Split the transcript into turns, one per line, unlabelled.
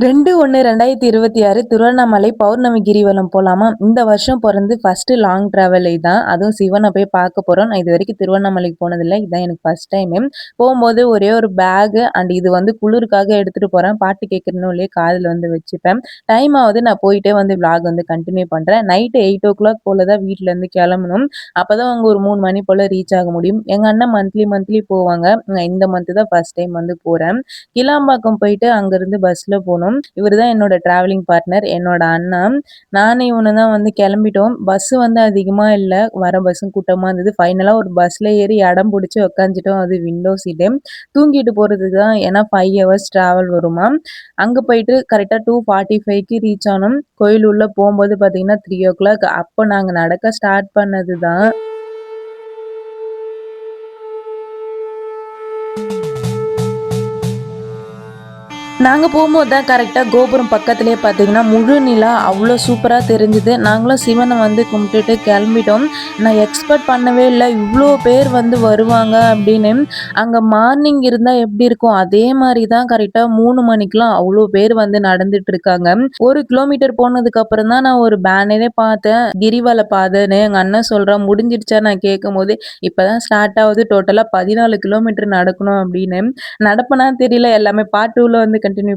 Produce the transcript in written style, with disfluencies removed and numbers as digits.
2/1/2026 திருவண்ணாமலை பௌர்ணமி கிரிவலம் போலாமா? இந்த வருஷம் பொறந்து ஃபர்ஸ்ட் லாங் டிராவல் இதான். அதுவும் சிவன போய் பார்க்க போறோம். நான் இதுவரைக்கும் திருவண்ணாமலைக்கு போனதில்ல. இதான் எனக்கு ஃபர்ஸ்ட் டைமு. போம்போது ஒரே ஒரு பேக் அண்ட் இது வந்து குளிருக்காக எடுத்துட்டு போறேன். பாட்டு கேட்கறனோ இல்லையோ காதுல வந்து வச்சுப்பேன். டைம் ஆவுது. நான் போயிட்டே வந்து விளாக் வந்து கன்டின்யூ பண்றேன். நைட் 8:00 போல தான் வீட்லருந்து கிளம்பணும். அப்பதான் அங்க ஒரு 3 மணி போல ரீச் ஆக முடியும். எங்க அண்ணன் மந்த்லி போவாங்க. நான் இந்த மந்த் தான் ஃபர்ஸ்ட் டைம் வந்து போறேன். கிளாம்பாக்கம் போயிட்டு அங்கருந்து பஸ்ல போனோம். இவரு தான் என்னோட டிராவலிங் பார்ட்னர், என்னோட அண்ணா. நானும் இவனும் தான் வந்து கிளம்பிட்டோம். பஸ் வந்து அதிகமா இல்ல. வர பஸ்ஸும் கூட்டமா இருந்தது. ஃபைனலா ஒரு பஸ்ல ஏறி இடம் புடிச்சு உட்காந்துட்டோம். அது விண்டோ சீட்டு. தூங்கிட்டு போறதுக்கு தான். ஏன்னா 5 ஹவர்ஸ் டிராவல் வருமாம். அங்க போயிட்டு கரெக்ட்டா 2:45க்கு ரீச் ஆனோம். கோயில் உள்ள போம்போது பார்த்தீங்கன்னா 3:00 அப்ப நாங்க நடக்க ஸ்டார்ட் பண்ணது தான். நாங்க போம்போது தான் கரெக்ட்டா கோபுரம் பக்கத்திலேயே பார்த்தீங்கன்னா, முழு நிலா அவ்ளோ சூப்பரா தெரிஞ்சுது. நாங்களும் சிவன வந்து கும்பிட்டுட்டு கிளம்பிட்டோம். நான் எக்ஸ்பெக்ட் பண்ணவே இல்ல. இவ்ளோ பேர் வந்து வருவாங்க அப்படின்னு. அங்க மார்னிங் இருந்தா எப்படி இருக்கும்? அதே மாரி தான் கரெக்ட்டா 3 மணிக்கெல்லாம் அவ்ளோ பேர் வந்து நடந்துட்டு இருக்காங்க. 1 கிலோமீட்டர் போனதுக்கு அப்புறம் தான் நான் ஒரு பேனரே பார்த்தேன். கிரிவல பாதைன்னு. எங்க அண்ணன் சொல்றான், "முடிஞ்சிடுச்சா?" நான் கேட்கும்போது, "இப்பதான் ஸ்டார்ட் ஆகுது. டோட்டலா 14 கிலோமீட்டர் நடக்கணும்" அப்படின்னு. நடப்பனான்னு தெரியல. எல்லாமே பார்ட் 2ல வந்து கன்டின்யூ